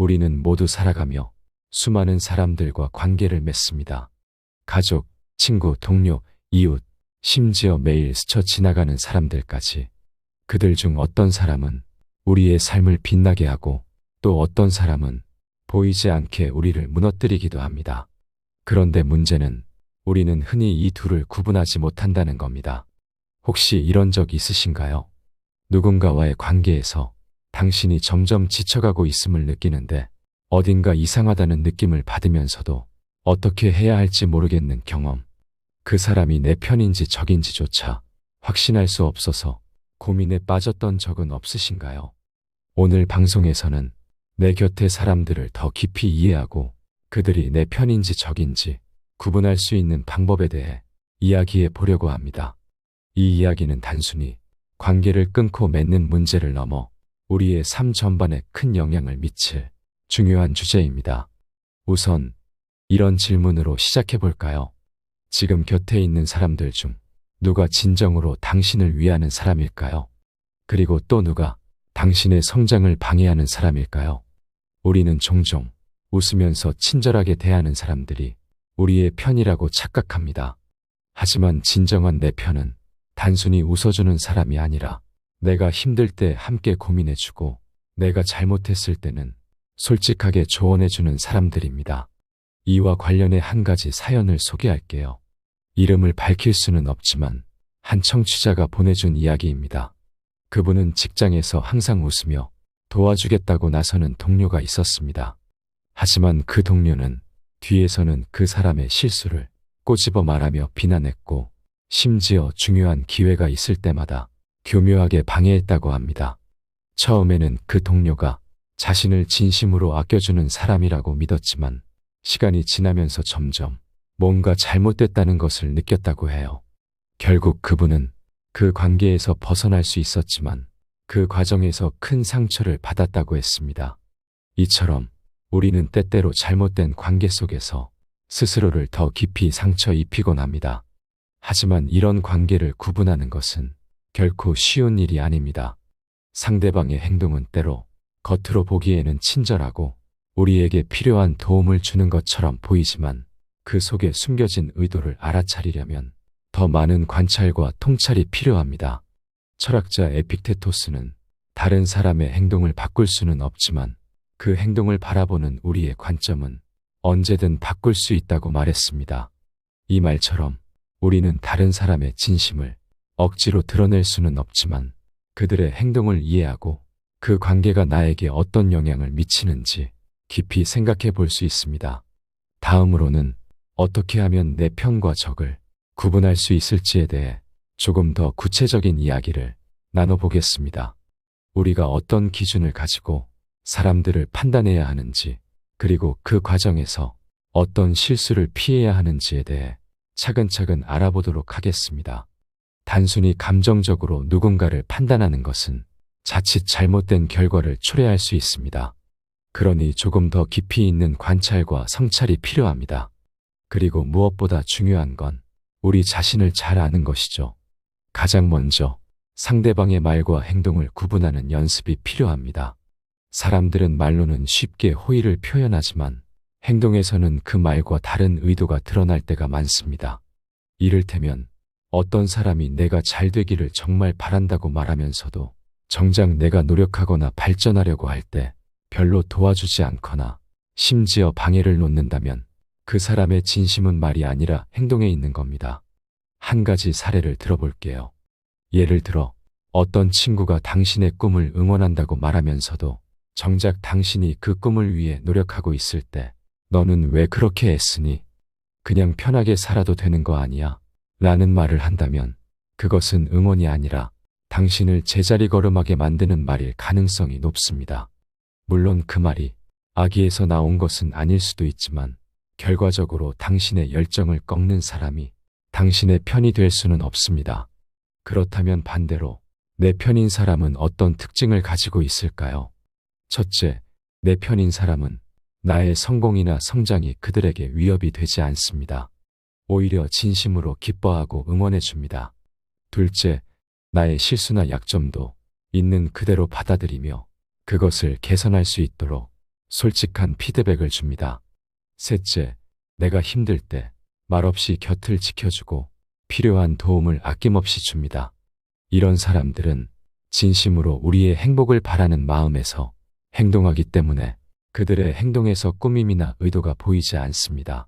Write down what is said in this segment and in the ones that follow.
우리는 모두 살아가며 수많은 사람들과 관계를 맺습니다. 가족, 친구, 동료, 이웃, 심지어 매일 스쳐 지나가는 사람들까지. 그들 중 어떤 사람은 우리의 삶을 빛나게 하고 또 어떤 사람은 보이지 않게 우리를 무너뜨리기도 합니다. 그런데 문제는 우리는 흔히 이 둘을 구분하지 못한다는 겁니다. 혹시 이런 적 있으신가요? 누군가와의 관계에서 당신이 점점 지쳐가고 있음을 느끼는데 어딘가 이상하다는 느낌을 받으면서도 어떻게 해야 할지 모르겠는 경험. 그 사람이 내 편인지 적인지조차 확신할 수 없어서 고민에 빠졌던 적은 없으신가요? 오늘 방송에서는 내 곁의 사람들을 더 깊이 이해하고 그들이 내 편인지 적인지 구분할 수 있는 방법에 대해 이야기해 보려고 합니다. 이 이야기는 단순히 관계를 끊고 맺는 문제를 넘어 우리의 삶 전반에 큰 영향을 미칠 중요한 주제입니다. 우선 이런 질문으로 시작해 볼까요? 지금 곁에 있는 사람들 중 누가 진정으로 당신을 위하는 사람일까요? 그리고 또 누가 당신의 성장을 방해하는 사람일까요? 우리는 종종 웃으면서 친절하게 대하는 사람들이 우리의 편이라고 착각합니다. 하지만 진정한 내 편은 단순히 웃어주는 사람이 아니라 내가 힘들 때 함께 고민해주고 내가 잘못했을 때는 솔직하게 조언해주는 사람들입니다. 이와 관련해 한 가지 사연을 소개할게요. 이름을 밝힐 수는 없지만 한 청취자가 보내준 이야기입니다. 그분은 직장에서 항상 웃으며 도와주겠다고 나서는 동료가 있었습니다. 하지만 그 동료는 뒤에서는 그 사람의 실수를 꼬집어 말하며 비난했고 심지어 중요한 기회가 있을 때마다 교묘하게 방해했다고 합니다. 처음에는 그 동료가 자신을 진심으로 아껴주는 사람이라고 믿었지만 시간이 지나면서 점점 뭔가 잘못됐다는 것을 느꼈다고 해요. 결국 그분은 그 관계에서 벗어날 수 있었지만 그 과정에서 큰 상처를 받았다고 했습니다. 이처럼 우리는 때때로 잘못된 관계 속에서 스스로를 더 깊이 상처 입히곤 합니다. 하지만 이런 관계를 구분하는 것은 결코 쉬운 일이 아닙니다. 상대방의 행동은 때로 겉으로 보기에는 친절하고 우리에게 필요한 도움을 주는 것처럼 보이지만 그 속에 숨겨진 의도를 알아차리려면 더 많은 관찰과 통찰이 필요합니다. 철학자 에픽테토스는 다른 사람의 행동을 바꿀 수는 없지만 그 행동을 바라보는 우리의 관점은 언제든 바꿀 수 있다고 말했습니다. 이 말처럼 우리는 다른 사람의 진심을 억지로 드러낼 수는 없지만 그들의 행동을 이해하고 그 관계가 나에게 어떤 영향을 미치는지 깊이 생각해 볼 수 있습니다. 다음으로는 어떻게 하면 내 편과 적을 구분할 수 있을지에 대해 조금 더 구체적인 이야기를 나눠보겠습니다. 우리가 어떤 기준을 가지고 사람들을 판단해야 하는지, 그리고 그 과정에서 어떤 실수를 피해야 하는지에 대해 차근차근 알아보도록 하겠습니다. 단순히 감정적으로 누군가를 판단하는 것은 자칫 잘못된 결과를 초래할 수 있습니다. 그러니 조금 더 깊이 있는 관찰과 성찰이 필요합니다. 그리고 무엇보다 중요한 건 우리 자신을 잘 아는 것이죠. 가장 먼저 상대방의 말과 행동을 구분하는 연습이 필요합니다. 사람들은 말로는 쉽게 호의를 표현하지만 행동에서는 그 말과 다른 의도가 드러날 때가 많습니다. 이를테면 어떤 사람이 내가 잘 되기를 정말 바란다고 말하면서도 정작 내가 노력하거나 발전하려고 할 때 별로 도와주지 않거나 심지어 방해를 놓는다면 그 사람의 진심은 말이 아니라 행동에 있는 겁니다. 한 가지 사례를 들어볼게요. 예를 들어 어떤 친구가 당신의 꿈을 응원한다고 말하면서도 정작 당신이 그 꿈을 위해 노력하고 있을 때 너는 왜 그렇게 애쓰니? 그냥 편하게 살아도 되는 거 아니야? 라는 말을 한다면 그것은 응원이 아니라 당신을 제자리 걸음하게 만드는 말일 가능성이 높습니다. 물론 그 말이 악의에서 나온 것은 아닐 수도 있지만 결과적으로 당신의 열정을 꺾는 사람이 당신의 편이 될 수는 없습니다. 그렇다면 반대로 내 편인 사람은 어떤 특징을 가지고 있을까요? 첫째, 내 편인 사람은 나의 성공이나 성장이 그들에게 위협이 되지 않습니다. 오히려 진심으로 기뻐하고 응원해 줍니다. 둘째, 나의 실수나 약점도 있는 그대로 받아들이며 그것을 개선할 수 있도록 솔직한 피드백을 줍니다. 셋째, 내가 힘들 때 말없이 곁을 지켜주고 필요한 도움을 아낌없이 줍니다. 이런 사람들은 진심으로 우리의 행복을 바라는 마음에서 행동하기 때문에 그들의 행동에서 꾸밈이나 의도가 보이지 않습니다.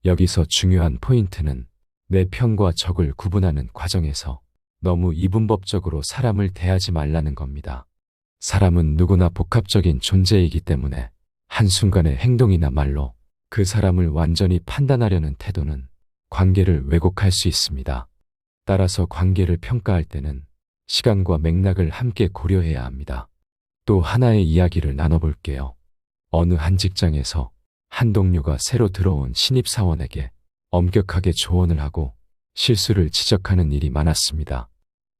여기서 중요한 포인트는 내 편과 적을 구분하는 과정에서 너무 이분법적으로 사람을 대하지 말라는 겁니다. 사람은 누구나 복합적인 존재이기 때문에 한순간의 행동이나 말로 그 사람을 완전히 판단하려는 태도는 관계를 왜곡할 수 있습니다. 따라서 관계를 평가할 때는 시간과 맥락을 함께 고려해야 합니다. 또 하나의 이야기를 나눠볼게요. 어느 한 직장에서 한 동료가 새로 들어온 신입사원에게 엄격하게 조언을 하고 실수를 지적하는 일이 많았습니다.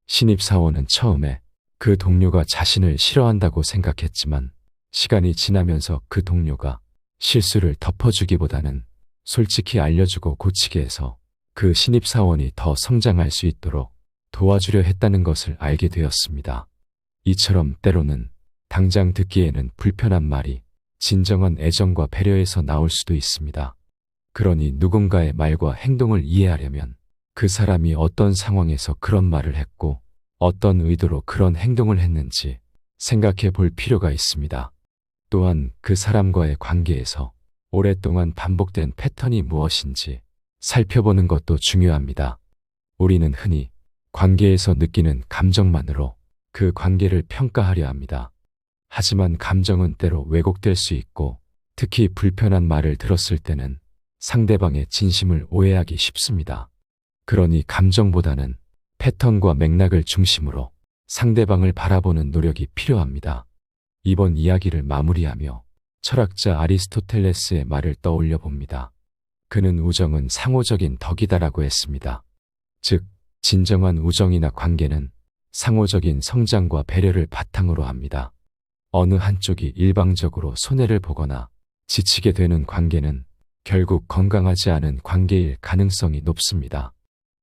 신입사원은 처음에 그 동료가 자신을 싫어한다고 생각했지만 시간이 지나면서 그 동료가 실수를 덮어주기보다는 솔직히 알려주고 고치게 해서 그 신입사원이 더 성장할 수 있도록 도와주려 했다는 것을 알게 되었습니다. 이처럼 때로는 당장 듣기에는 불편한 말이 진정한 애정과 배려에서 나올 수도 있습니다. 그러니 누군가의 말과 행동을 이해하려면 그 사람이 어떤 상황에서 그런 말을 했고 어떤 의도로 그런 행동을 했는지 생각해 볼 필요가 있습니다. 또한 그 사람과의 관계에서 오랫동안 반복된 패턴이 무엇인지 살펴보는 것도 중요합니다. 우리는 흔히 관계에서 느끼는 감정만으로 그 관계를 평가하려 합니다. 하지만 감정은 때로 왜곡될 수 있고 특히 불편한 말을 들었을 때는 상대방의 진심을 오해하기 쉽습니다. 그러니 감정보다는 패턴과 맥락을 중심으로 상대방을 바라보는 노력이 필요합니다. 이번 이야기를 마무리하며 철학자 아리스토텔레스의 말을 떠올려 봅니다. 그는 우정은 상호적인 덕이다라고 했습니다. 즉, 진정한 우정이나 관계는 상호적인 성장과 배려를 바탕으로 합니다. 어느 한쪽이 일방적으로 손해를 보거나 지치게 되는 관계는 결국 건강하지 않은 관계일 가능성이 높습니다.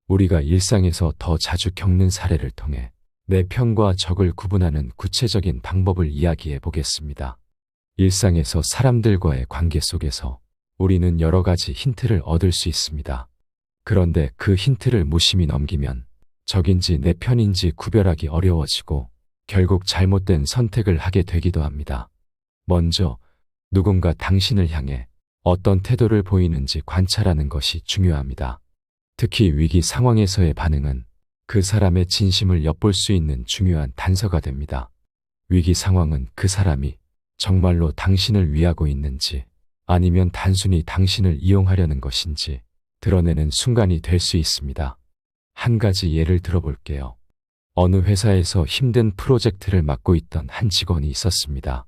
우리가 일상에서 더 자주 겪는 사례를 통해 내 편과 적을 구분하는 구체적인 방법을 이야기해 보겠습니다. 일상에서 사람들과의 관계 속에서 우리는 여러 가지 힌트를 얻을 수 있습니다. 그런데 그 힌트를 무심히 넘기면 적인지 내 편인지 구별하기 어려워지고 결국 잘못된 선택을 하게 되기도 합니다. 먼저 누군가 당신을 향해 어떤 태도를 보이는지 관찰하는 것이 중요합니다. 특히 위기 상황에서의 반응은 그 사람의 진심을 엿볼 수 있는 중요한 단서가 됩니다. 위기 상황은 그 사람이 정말로 당신을 위하고 있는지 아니면 단순히 당신을 이용하려는 것인지 드러내는 순간이 될 수 있습니다. 한 가지 예를 들어볼게요. 어느 회사에서 힘든 프로젝트를 맡고 있던 한 직원이 있었습니다.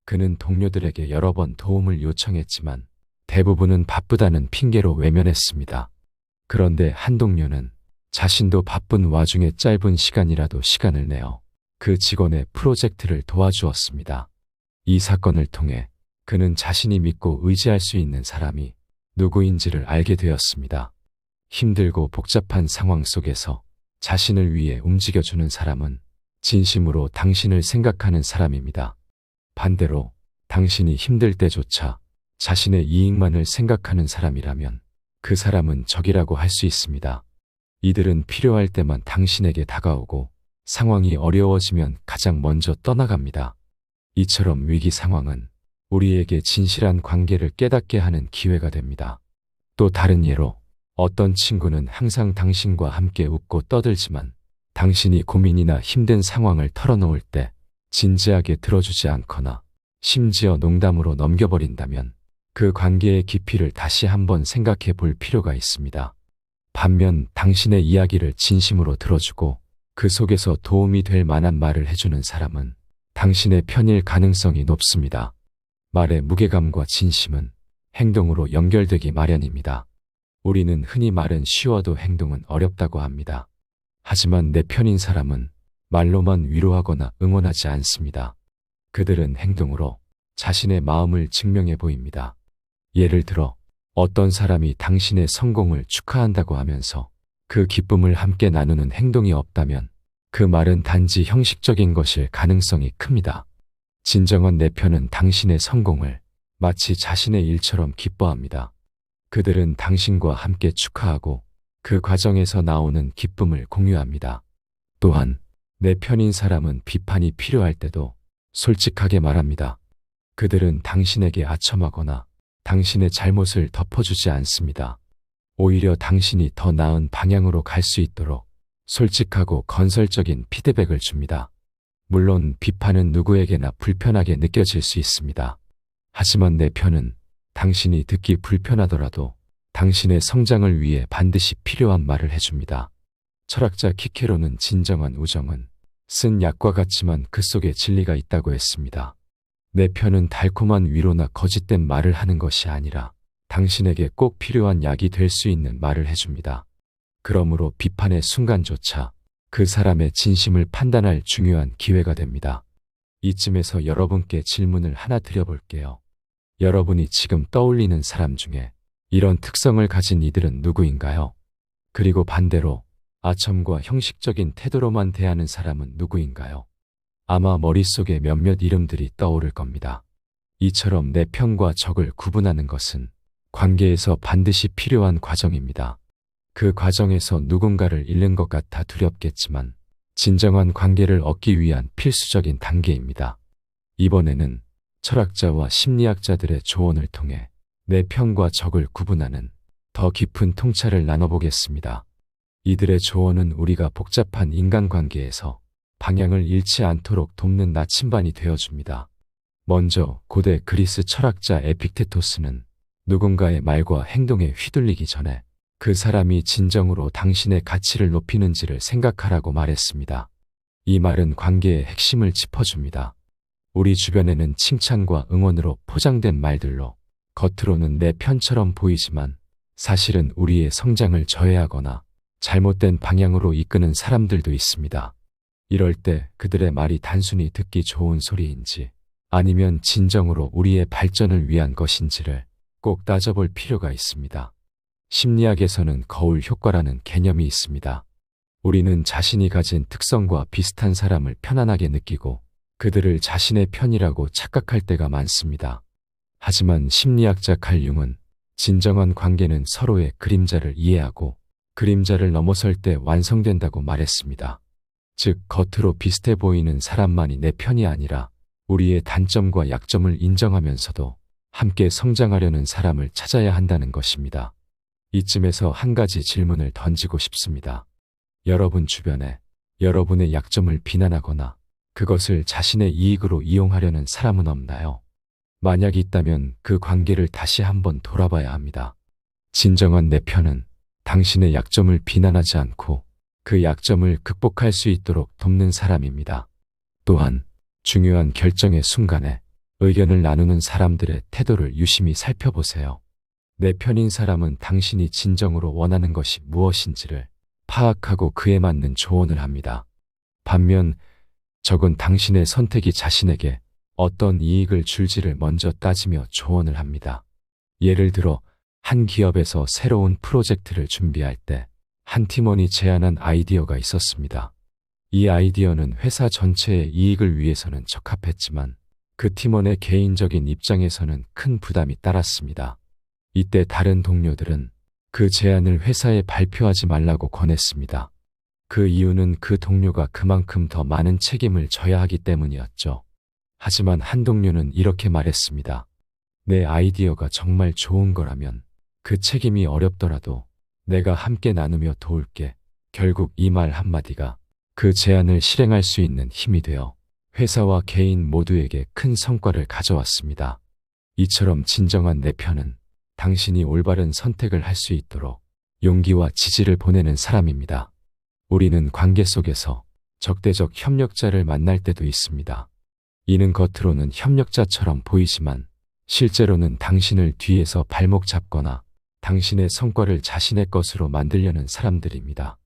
그는 동료들에게 여러 번 도움을 요청했지만 대부분은 바쁘다는 핑계로 외면했습니다. 그런데 한 동료는 자신도 바쁜 와중에 짧은 시간이라도 시간을 내어 그 직원의 프로젝트를 도와주었습니다. 이 사건을 통해 그는 자신이 믿고 의지할 수 있는 사람이 누구인지를 알게 되었습니다. 힘들고 복잡한 상황 속에서 자신을 위해 움직여주는 사람은 진심으로 당신을 생각하는 사람입니다. 반대로 당신이 힘들 때조차 자신의 이익만을 생각하는 사람이라면 그 사람은 적이라고 할 수 있습니다. 이들은 필요할 때만 당신에게 다가오고 상황이 어려워지면 가장 먼저 떠나갑니다. 이처럼 위기 상황은 우리에게 진실한 관계를 깨닫게 하는 기회가 됩니다. 또 다른 예로 어떤 친구는 항상 당신과 함께 웃고 떠들지만 당신이 고민이나 힘든 상황을 털어놓을 때 진지하게 들어주지 않거나 심지어 농담으로 넘겨버린다면 그 관계의 깊이를 다시 한번 생각해 볼 필요가 있습니다. 반면 당신의 이야기를 진심으로 들어주고 그 속에서 도움이 될 만한 말을 해주는 사람은 당신의 편일 가능성이 높습니다. 말의 무게감과 진심은 행동으로 연결되기 마련입니다. 우리는 흔히 말은 쉬워도 행동은 어렵다고 합니다. 하지만 내 편인 사람은 말로만 위로하거나 응원하지 않습니다. 그들은 행동으로 자신의 마음을 증명해 보입니다. 예를 들어 어떤 사람이 당신의 성공을 축하한다고 하면서 그 기쁨을 함께 나누는 행동이 없다면 그 말은 단지 형식적인 것일 가능성이 큽니다. 진정한 내 편은 당신의 성공을 마치 자신의 일처럼 기뻐합니다. 그들은 당신과 함께 축하하고 그 과정에서 나오는 기쁨을 공유합니다. 또한 내 편인 사람은 비판이 필요할 때도 솔직하게 말합니다. 그들은 당신에게 아첨하거나 당신의 잘못을 덮어주지 않습니다. 오히려 당신이 더 나은 방향으로 갈 수 있도록 솔직하고 건설적인 피드백을 줍니다. 물론 비판은 누구에게나 불편하게 느껴질 수 있습니다. 하지만 내 편은 당신이 듣기 불편하더라도 당신의 성장을 위해 반드시 필요한 말을 해줍니다. 철학자 키케로는 진정한 우정은 쓴 약과 같지만 그 속에 진리가 있다고 했습니다. 내 편은 달콤한 위로나 거짓된 말을 하는 것이 아니라 당신에게 꼭 필요한 약이 될 수 있는 말을 해줍니다. 그러므로 비판의 순간조차 그 사람의 진심을 판단할 중요한 기회가 됩니다. 이쯤에서 여러분께 질문을 하나 드려볼게요. 여러분이 지금 떠올리는 사람 중에 이런 특성을 가진 이들은 누구인가요? 그리고 반대로 아첨과 형식적인 태도로만 대하는 사람은 누구인가요? 아마 머릿속에 몇몇 이름들이 떠오를 겁니다. 이처럼 내 편과 적을 구분하는 것은 관계에서 반드시 필요한 과정입니다. 그 과정에서 누군가를 잃는 것 같아 두렵겠지만 진정한 관계를 얻기 위한 필수적인 단계입니다. 이번에는 철학자와 심리학자들의 조언을 통해 내 편과 적을 구분하는 더 깊은 통찰을 나눠보겠습니다. 이들의 조언은 우리가 복잡한 인간관계에서 방향을 잃지 않도록 돕는 나침반이 되어줍니다. 먼저 고대 그리스 철학자 에픽테토스는 누군가의 말과 행동에 휘둘리기 전에 그 사람이 진정으로 당신의 가치를 높이는지를 생각하라고 말했습니다. 이 말은 관계의 핵심을 짚어줍니다. 우리 주변에는 칭찬과 응원으로 포장된 말들로 겉으로는 내 편처럼 보이지만 사실은 우리의 성장을 저해하거나 잘못된 방향으로 이끄는 사람들도 있습니다. 이럴 때 그들의 말이 단순히 듣기 좋은 소리인지 아니면 진정으로 우리의 발전을 위한 것인지를 꼭 따져볼 필요가 있습니다. 심리학에서는 거울 효과라는 개념이 있습니다. 우리는 자신이 가진 특성과 비슷한 사람을 편안하게 느끼고 그들을 자신의 편이라고 착각할 때가 많습니다. 하지만 심리학자 칼 융은 진정한 관계는 서로의 그림자를 이해하고 그림자를 넘어설 때 완성된다고 말했습니다. 즉, 겉으로 비슷해 보이는 사람만이 내 편이 아니라 우리의 단점과 약점을 인정하면서도 함께 성장하려는 사람을 찾아야 한다는 것입니다. 이쯤에서 한 가지 질문을 던지고 싶습니다. 여러분 주변에 여러분의 약점을 비난하거나 그것을 자신의 이익으로 이용하려는 사람은 없나요? 만약 있다면 그 관계를 다시 한번 돌아봐야 합니다. 진정한 내 편은 당신의 약점을 비난하지 않고 그 약점을 극복할 수 있도록 돕는 사람입니다. 또한 중요한 결정의 순간에 의견을 나누는 사람들의 태도를 유심히 살펴보세요. 내 편인 사람은 당신이 진정으로 원하는 것이 무엇인지를 파악하고 그에 맞는 조언을 합니다. 반면 적은 당신의 선택이 자신에게 어떤 이익을 줄지를 먼저 따지며 조언을 합니다. 예를 들어 한 기업에서 새로운 프로젝트를 준비할 때 한 팀원이 제안한 아이디어가 있었습니다. 이 아이디어는 회사 전체의 이익을 위해서는 적합했지만 그 팀원의 개인적인 입장에서는 큰 부담이 따랐습니다. 이때 다른 동료들은 그 제안을 회사에 발표하지 말라고 권했습니다. 그 이유는 그 동료가 그만큼 더 많은 책임을 져야 하기 때문이었죠. 하지만 한 동료는 이렇게 말했습니다. 내 아이디어가 정말 좋은 거라면 그 책임이 어렵더라도 내가 함께 나누며 도울게. 결국 이 말 한마디가 그 제안을 실행할 수 있는 힘이 되어 회사와 개인 모두에게 큰 성과를 가져왔습니다. 이처럼 진정한 내 편은 당신이 올바른 선택을 할 수 있도록 용기와 지지를 보내는 사람입니다. 우리는 관계 속에서 적대적 협력자를 만날 때도 있습니다. 이는 겉으로는 협력자처럼 보이지만 실제로는 당신을 뒤에서 발목 잡거나 당신의 성과를 자신의 것으로 만들려는 사람들입니다.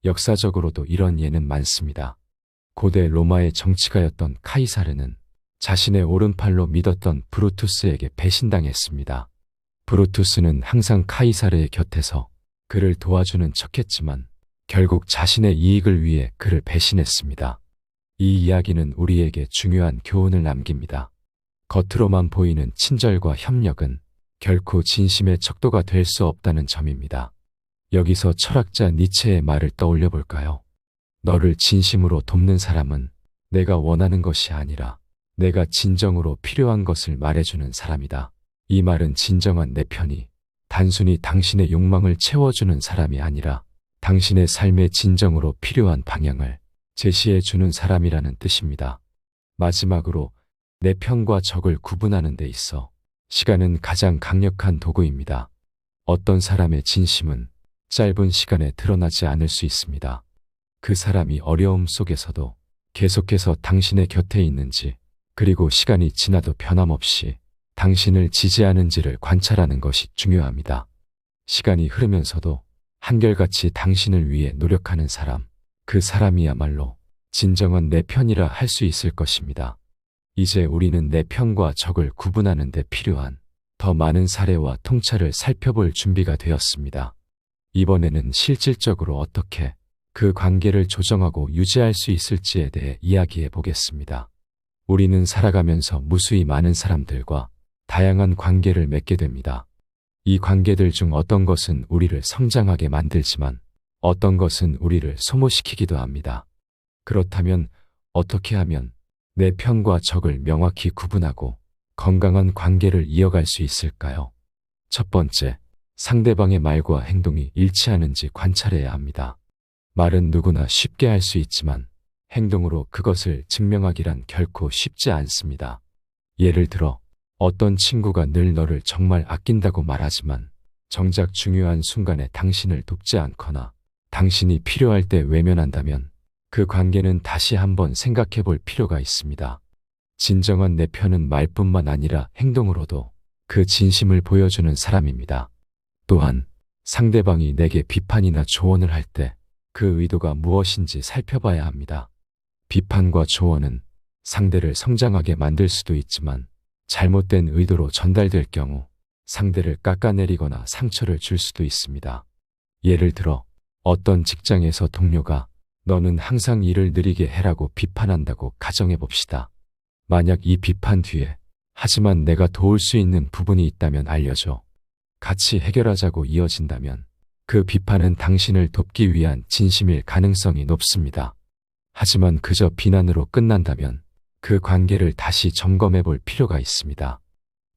역사적으로도 이런 예는 많습니다. 고대 로마의 정치가였던 카이사르는 자신의 오른팔로 믿었던 브루투스에게 배신당했습니다. 브루투스는 항상 카이사르의 곁에서 그를 도와주는 척했지만 결국 자신의 이익을 위해 그를 배신했습니다. 이 이야기는 우리에게 중요한 교훈을 남깁니다. 겉으로만 보이는 친절과 협력은 결코 진심의 척도가 될 수 없다는 점입니다. 여기서 철학자 니체의 말을 떠올려 볼까요? 너를 진심으로 돕는 사람은 내가 원하는 것이 아니라 내가 진정으로 필요한 것을 말해주는 사람이다. 이 말은 진정한 내 편이 단순히 당신의 욕망을 채워주는 사람이 아니라 당신의 삶에 진정으로 필요한 방향을 제시해주는 사람이라는 뜻입니다. 마지막으로 내 편과 적을 구분하는 데 있어 시간은 가장 강력한 도구입니다. 어떤 사람의 진심은 짧은 시간에 드러나지 않을 수 있습니다. 그 사람이 어려움 속에서도 계속해서 당신의 곁에 있는지, 그리고 시간이 지나도 변함없이 당신을 지지하는지를 관찰하는 것이 중요합니다. 시간이 흐르면서도 한결같이 당신을 위해 노력하는 사람, 그 사람이야말로 진정한 내 편이라 할 수 있을 것입니다. 이제 우리는 내 편과 적을 구분하는 데 필요한 더 많은 사례와 통찰을 살펴볼 준비가 되었습니다. 이번에는 실질적으로 어떻게 그 관계를 조정하고 유지할 수 있을지에 대해 이야기해 보겠습니다. 우리는 살아가면서 무수히 많은 사람들과 다양한 관계를 맺게 됩니다. 이 관계들 중 어떤 것은 우리를 성장하게 만들지만 어떤 것은 우리를 소모시키기도 합니다. 그렇다면 어떻게 하면 내 편과 적을 명확히 구분하고 건강한 관계를 이어갈 수 있을까요? 첫 번째, 상대방의 말과 행동이 일치하는지 관찰해야 합니다. 말은 누구나 쉽게 할 수 있지만 행동으로 그것을 증명하기란 결코 쉽지 않습니다. 예를 들어 어떤 친구가 늘 너를 정말 아낀다고 말하지만 정작 중요한 순간에 당신을 돕지 않거나 당신이 필요할 때 외면한다면 그 관계는 다시 한번 생각해 볼 필요가 있습니다. 진정한 내 편은 말뿐만 아니라 행동으로도 그 진심을 보여주는 사람입니다. 또한 상대방이 내게 비판이나 조언을 할 때 그 의도가 무엇인지 살펴봐야 합니다. 비판과 조언은 상대를 성장하게 만들 수도 있지만 잘못된 의도로 전달될 경우 상대를 깎아내리거나 상처를 줄 수도 있습니다. 예를 들어 어떤 직장에서 동료가 너는 항상 일을 느리게 해라고 비판한다고 가정해 봅시다. 만약 이 비판 뒤에 하지만 내가 도울 수 있는 부분이 있다면 알려줘. 같이 해결하자고 이어진다면 그 비판은 당신을 돕기 위한 진심일 가능성이 높습니다. 하지만 그저 비난으로 끝난다면 그 관계를 다시 점검해 볼 필요가 있습니다.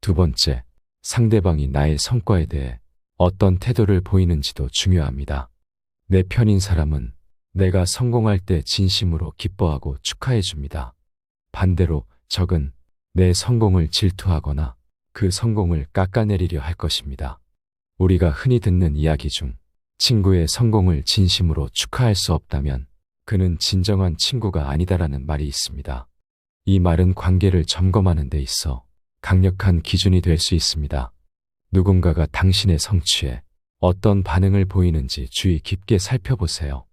두 번째, 상대방이 나의 성과에 대해 어떤 태도를 보이는지도 중요합니다. 내 편인 사람은 내가 성공할 때 진심으로 기뻐하고 축하해 줍니다. 반대로 적은 내 성공을 질투하거나 그 성공을 깎아내리려 할 것입니다. 우리가 흔히 듣는 이야기 중 친구의 성공을 진심으로 축하할 수 없다면 그는 진정한 친구가 아니다라는 말이 있습니다. 이 말은 관계를 점검하는 데 있어 강력한 기준이 될 수 있습니다. 누군가가 당신의 성취에 어떤 반응을 보이는지 주의 깊게 살펴보세요.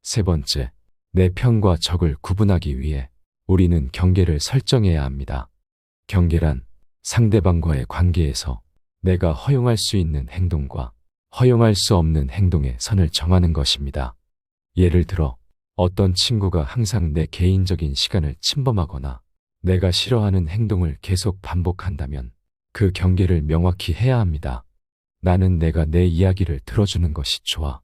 세 번째, 내 편과 적을 구분하기 위해 우리는 경계를 설정해야 합니다. 경계란 상대방과의 관계에서 내가 허용할 수 있는 행동과 허용할 수 없는 행동의 선을 정하는 것입니다. 예를 들어 어떤 친구가 항상 내 개인적인 시간을 침범하거나 내가 싫어하는 행동을 계속 반복한다면 그 경계를 명확히 해야 합니다. 나는 내가 내 이야기를 들어주는 것이 좋아.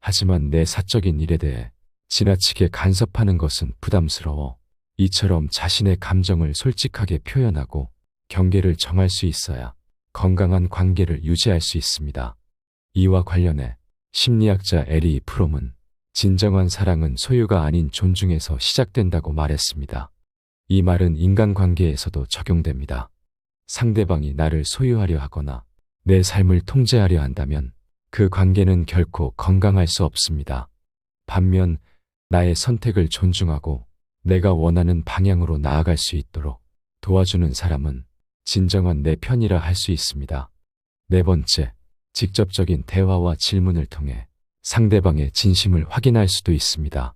하지만 내 사적인 일에 대해 지나치게 간섭하는 것은 부담스러워. 이처럼 자신의 감정을 솔직하게 표현하고 경계를 정할 수 있어야 건강한 관계를 유지할 수 있습니다. 이와 관련해 심리학자 에리 프롬은 진정한 사랑은 소유가 아닌 존중에서 시작된다고 말했습니다. 이 말은 인간관계에서도 적용됩니다. 상대방이 나를 소유하려 하거나 내 삶을 통제하려 한다면 그 관계는 결코 건강할 수 없습니다. 반면 나의 선택을 존중하고 내가 원하는 방향으로 나아갈 수 있도록 도와주는 사람은 진정한 내 편이라 할 수 있습니다. 네 번째, 직접적인 대화와 질문을 통해 상대방의 진심을 확인할 수도 있습니다.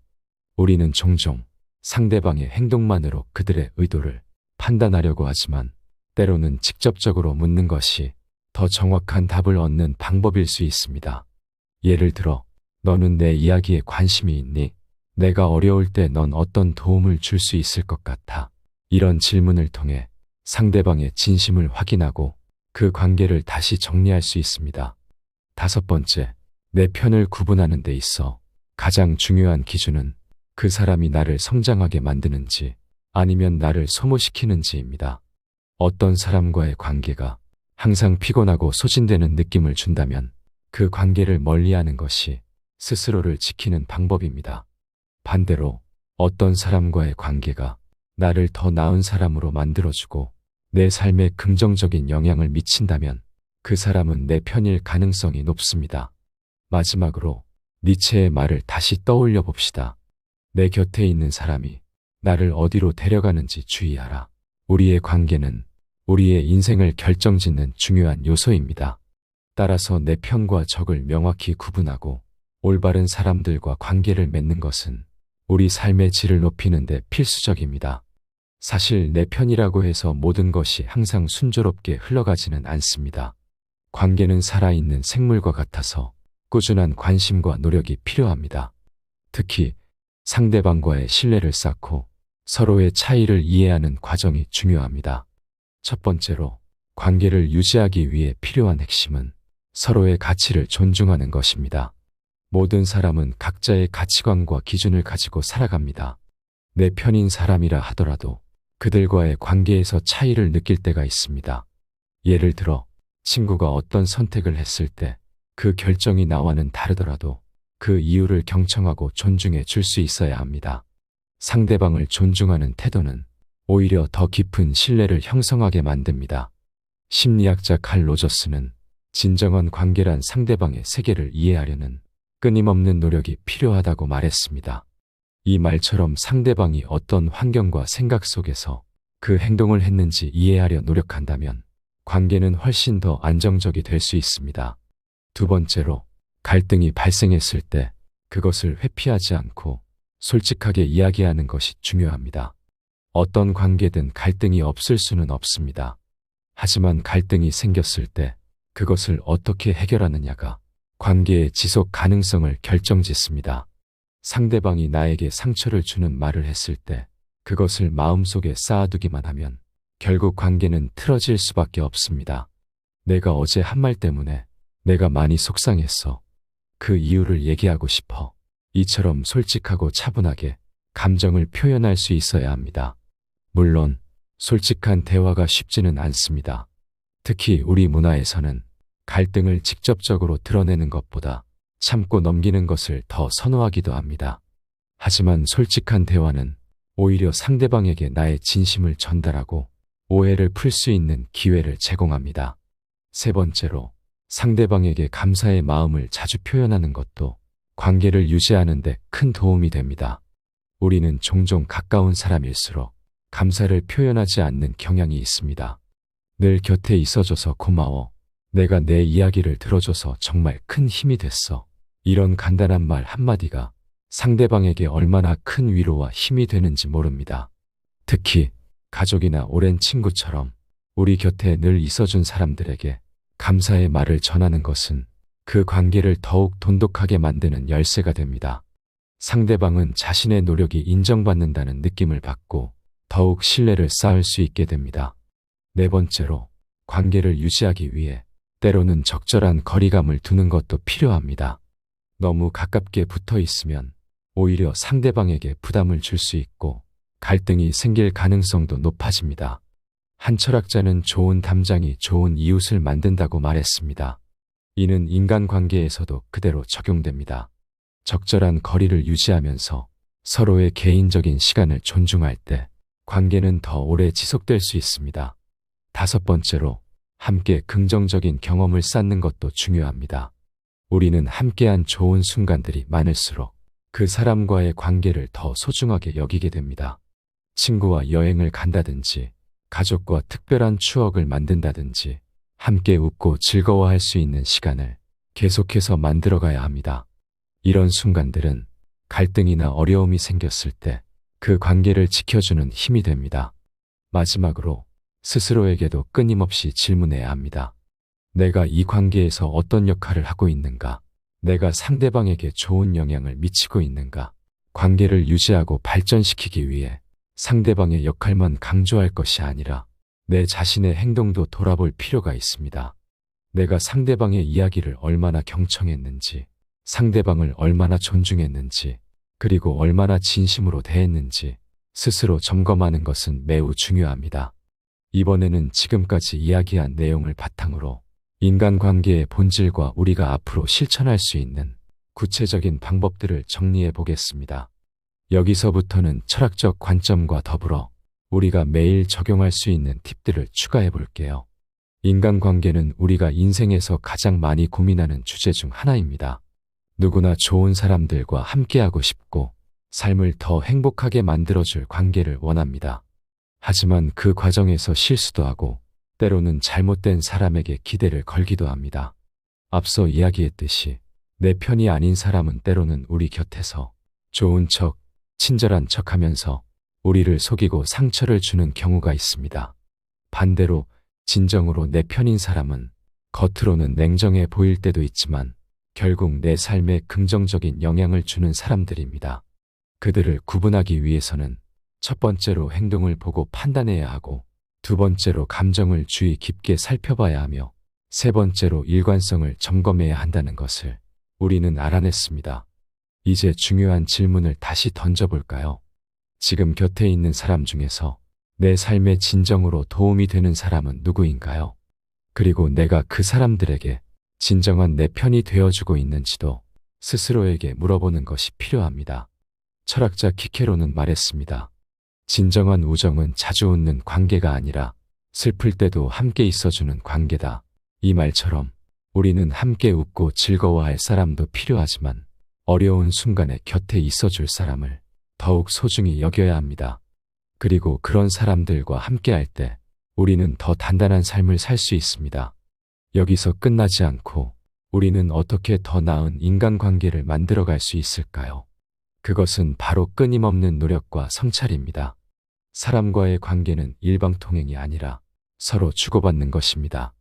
우리는 종종 상대방의 행동만으로 그들의 의도를 판단하려고 하지만 때로는 직접적으로 묻는 것이 더 정확한 답을 얻는 방법일 수 있습니다. 예를 들어, 너는 내 이야기에 관심이 있니? 내가 어려울 때 넌 어떤 도움을 줄 수 있을 것 같아? 이런 질문을 통해 상대방의 진심을 확인하고 그 관계를 다시 정리할 수 있습니다. 다섯 번째, 내 편을 구분하는 데 있어 가장 중요한 기준은 그 사람이 나를 성장하게 만드는지 아니면 나를 소모시키는지입니다. 어떤 사람과의 관계가 항상 피곤하고 소진되는 느낌을 준다면 그 관계를 멀리하는 것이 스스로를 지키는 방법입니다. 반대로 어떤 사람과의 관계가 나를 더 나은 사람으로 만들어주고 내 삶에 긍정적인 영향을 미친다면 그 사람은 내 편일 가능성이 높습니다. 마지막으로 니체의 말을 다시 떠올려 봅시다. 내 곁에 있는 사람이 나를 어디로 데려가는지 주의하라. 우리의 관계는 우리의 인생을 결정짓는 중요한 요소입니다. 따라서 내 편과 적을 명확히 구분하고 올바른 사람들과 관계를 맺는 것은 우리 삶의 질을 높이는 데 필수적입니다. 사실 내 편이라고 해서 모든 것이 항상 순조롭게 흘러가지는 않습니다. 관계는 살아있는 생물과 같아서 꾸준한 관심과 노력이 필요합니다. 특히 상대방과의 신뢰를 쌓고 서로의 차이를 이해하는 과정이 중요합니다. 첫 번째로 관계를 유지하기 위해 필요한 핵심은 서로의 가치를 존중하는 것입니다. 모든 사람은 각자의 가치관과 기준을 가지고 살아갑니다. 내 편인 사람이라 하더라도 그들과의 관계에서 차이를 느낄 때가 있습니다. 예를 들어 친구가 어떤 선택을 했을 때 그 결정이 나와는 다르더라도 그 이유를 경청하고 존중해 줄 수 있어야 합니다. 상대방을 존중하는 태도는 오히려 더 깊은 신뢰를 형성하게 만듭니다. 심리학자 칼 로저스는 진정한 관계란 상대방의 세계를 이해하려는 끊임없는 노력이 필요하다고 말했습니다. 이 말처럼 상대방이 어떤 환경과 생각 속에서 그 행동을 했는지 이해하려 노력한다면 관계는 훨씬 더 안정적이 될 수 있습니다. 두 번째로, 갈등이 발생했을 때 그것을 회피하지 않고 솔직하게 이야기하는 것이 중요합니다. 어떤 관계든 갈등이 없을 수는 없습니다. 하지만 갈등이 생겼을 때 그것을 어떻게 해결하느냐가 관계의 지속 가능성을 결정짓습니다. 상대방이 나에게 상처를 주는 말을 했을 때 그것을 마음속에 쌓아두기만 하면 결국 관계는 틀어질 수밖에 없습니다. 내가 어제 한 말 때문에 내가 많이 속상했어. 그 이유를 얘기하고 싶어. 이처럼 솔직하고 차분하게 감정을 표현할 수 있어야 합니다. 물론 솔직한 대화가 쉽지는 않습니다. 특히 우리 문화에서는 갈등을 직접적으로 드러내는 것보다 참고 넘기는 것을 더 선호하기도 합니다. 하지만 솔직한 대화는 오히려 상대방에게 나의 진심을 전달하고 오해를 풀 수 있는 기회를 제공합니다. 세 번째로, 상대방에게 감사의 마음을 자주 표현하는 것도 관계를 유지하는 데 큰 도움이 됩니다. 우리는 종종 가까운 사람일수록 감사를 표현하지 않는 경향이 있습니다. 늘 곁에 있어줘서 고마워. 내가 내 이야기를 들어줘서 정말 큰 힘이 됐어. 이런 간단한 말 한마디가 상대방에게 얼마나 큰 위로와 힘이 되는지 모릅니다. 특히 가족이나 오랜 친구처럼 우리 곁에 늘 있어준 사람들에게 감사의 말을 전하는 것은 그 관계를 더욱 돈독하게 만드는 열쇠가 됩니다. 상대방은 자신의 노력이 인정받는다는 느낌을 받고 더욱 신뢰를 쌓을 수 있게 됩니다. 네 번째로, 관계를 유지하기 위해 때로는 적절한 거리감을 두는 것도 필요합니다. 너무 가깝게 붙어 있으면 오히려 상대방에게 부담을 줄 수 있고 갈등이 생길 가능성도 높아집니다. 한 철학자는 좋은 담장이 좋은 이웃을 만든다고 말했습니다. 이는 인간관계에서도 그대로 적용됩니다. 적절한 거리를 유지하면서 서로의 개인적인 시간을 존중할 때 관계는 더 오래 지속될 수 있습니다. 다섯 번째로, 함께 긍정적인 경험을 쌓는 것도 중요합니다. 우리는 함께한 좋은 순간들이 많을수록 그 사람과의 관계를 더 소중하게 여기게 됩니다. 친구와 여행을 간다든지 가족과 특별한 추억을 만든다든지 함께 웃고 즐거워할 수 있는 시간을 계속해서 만들어가야 합니다. 이런 순간들은 갈등이나 어려움이 생겼을 때 그 관계를 지켜주는 힘이 됩니다. 마지막으로, 스스로에게도 끊임없이 질문해야 합니다. 내가 이 관계에서 어떤 역할을 하고 있는가? 내가 상대방에게 좋은 영향을 미치고 있는가? 관계를 유지하고 발전시키기 위해 상대방의 역할만 강조할 것이 아니라 내 자신의 행동도 돌아볼 필요가 있습니다. 내가 상대방의 이야기를 얼마나 경청했는지, 상대방을 얼마나 존중했는지, 그리고 얼마나 진심으로 대했는지 스스로 점검하는 것은 매우 중요합니다. 이번에는 지금까지 이야기한 내용을 바탕으로 인간관계의 본질과 우리가 앞으로 실천할 수 있는 구체적인 방법들을 정리해 보겠습니다. 여기서부터는 철학적 관점과 더불어 우리가 매일 적용할 수 있는 팁들을 추가해 볼게요. 인간관계는 우리가 인생에서 가장 많이 고민하는 주제 중 하나입니다. 누구나 좋은 사람들과 함께하고 싶고 삶을 더 행복하게 만들어줄 관계를 원합니다. 하지만 그 과정에서 실수도 하고 때로는 잘못된 사람에게 기대를 걸기도 합니다. 앞서 이야기했듯이 내 편이 아닌 사람은 때로는 우리 곁에서 좋은 척, 친절한 척 하면서 우리를 속이고 상처를 주는 경우가 있습니다. 반대로 진정으로 내 편인 사람은 겉으로는 냉정해 보일 때도 있지만 결국 내 삶에 긍정적인 영향을 주는 사람들입니다. 그들을 구분하기 위해서는 첫 번째로 행동을 보고 판단해야 하고, 두 번째로 감정을 주의 깊게 살펴봐야 하며, 세 번째로 일관성을 점검해야 한다는 것을 우리는 알아냈습니다. 이제 중요한 질문을 다시 던져볼까요? 지금 곁에 있는 사람 중에서 내 삶에 진정으로 도움이 되는 사람은 누구인가요? 그리고 내가 그 사람들에게 진정한 내 편이 되어주고 있는지도 스스로에게 물어보는 것이 필요합니다. 철학자 키케로는 말했습니다. 진정한 우정은 자주 웃는 관계가 아니라 슬플 때도 함께 있어주는 관계다. 이 말처럼 우리는 함께 웃고 즐거워할 사람도 필요하지만 어려운 순간에 곁에 있어줄 사람을 더욱 소중히 여겨야 합니다. 그리고 그런 사람들과 함께할 때 우리는 더 단단한 삶을 살 수 있습니다. 여기서 끝나지 않고 우리는 어떻게 더 나은 인간관계를 만들어갈 수 있을까요? 그것은 바로 끊임없는 노력과 성찰입니다. 사람과의 관계는 일방통행이 아니라 서로 주고받는 것입니다.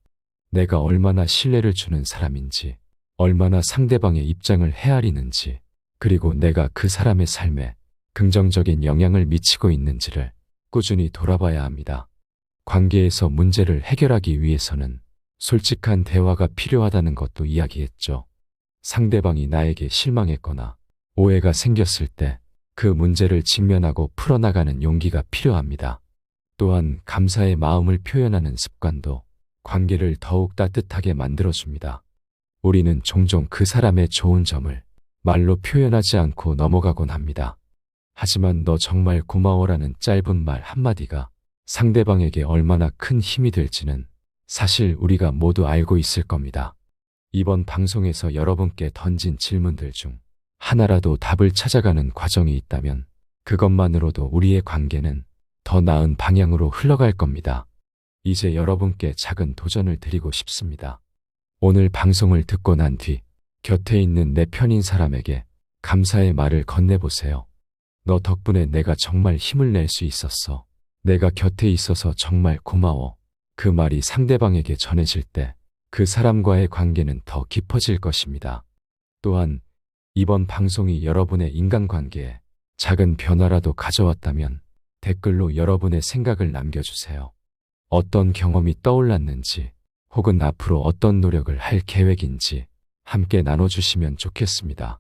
내가 얼마나 신뢰를 주는 사람인지, 얼마나 상대방의 입장을 헤아리는지, 그리고 내가 그 사람의 삶에 긍정적인 영향을 미치고 있는지를 꾸준히 돌아봐야 합니다. 관계에서 문제를 해결하기 위해서는 솔직한 대화가 필요하다는 것도 이야기했죠. 상대방이 나에게 실망했거나 오해가 생겼을 때 그 문제를 직면하고 풀어나가는 용기가 필요합니다. 또한 감사의 마음을 표현하는 습관도 관계를 더욱 따뜻하게 만들어줍니다. 우리는 종종 그 사람의 좋은 점을 말로 표현하지 않고 넘어가곤 합니다. 하지만 너 정말 고마워라는 짧은 말 한마디가 상대방에게 얼마나 큰 힘이 될지는 사실 우리가 모두 알고 있을 겁니다. 이번 방송에서 여러분께 던진 질문들 중 하나라도 답을 찾아가는 과정이 있다면 그것만으로도 우리의 관계는 더 나은 방향으로 흘러갈 겁니다. 이제 여러분께 작은 도전을 드리고 싶습니다. 오늘 방송을 듣고 난 뒤 곁에 있는 내 편인 사람에게 감사의 말을 건네보세요. 너 덕분에 내가 정말 힘을 낼 수 있었어. 내가 곁에 있어서 정말 고마워. 그 말이 상대방에게 전해질 때 그 사람과의 관계는 더 깊어질 것입니다. 또한 이번 방송이 여러분의 인간관계에 작은 변화라도 가져왔다면 댓글로 여러분의 생각을 남겨주세요. 어떤 경험이 떠올랐는지 혹은 앞으로 어떤 노력을 할 계획인지 함께 나눠주시면 좋겠습니다.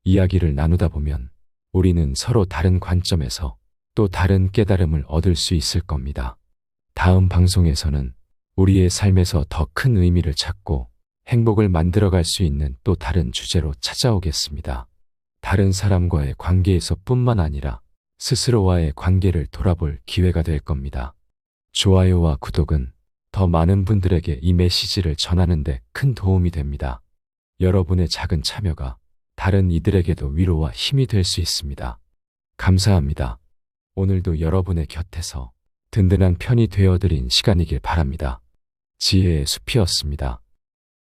이야기를 나누다 보면 우리는 서로 다른 관점에서 또 다른 깨달음을 얻을 수 있을 겁니다. 다음 방송에서는 우리의 삶에서 더 큰 의미를 찾고 행복을 만들어갈 수 있는 또 다른 주제로 찾아오겠습니다. 다른 사람과의 관계에서 뿐만 아니라 스스로와의 관계를 돌아볼 기회가 될 겁니다. 좋아요와 구독은 더 많은 분들에게 이 메시지를 전하는 데 큰 도움이 됩니다. 여러분의 작은 참여가 다른 이들에게도 위로와 힘이 될 수 있습니다. 감사합니다. 오늘도 여러분의 곁에서 든든한 편이 되어드린 시간이길 바랍니다. 지혜의 숲이었습니다.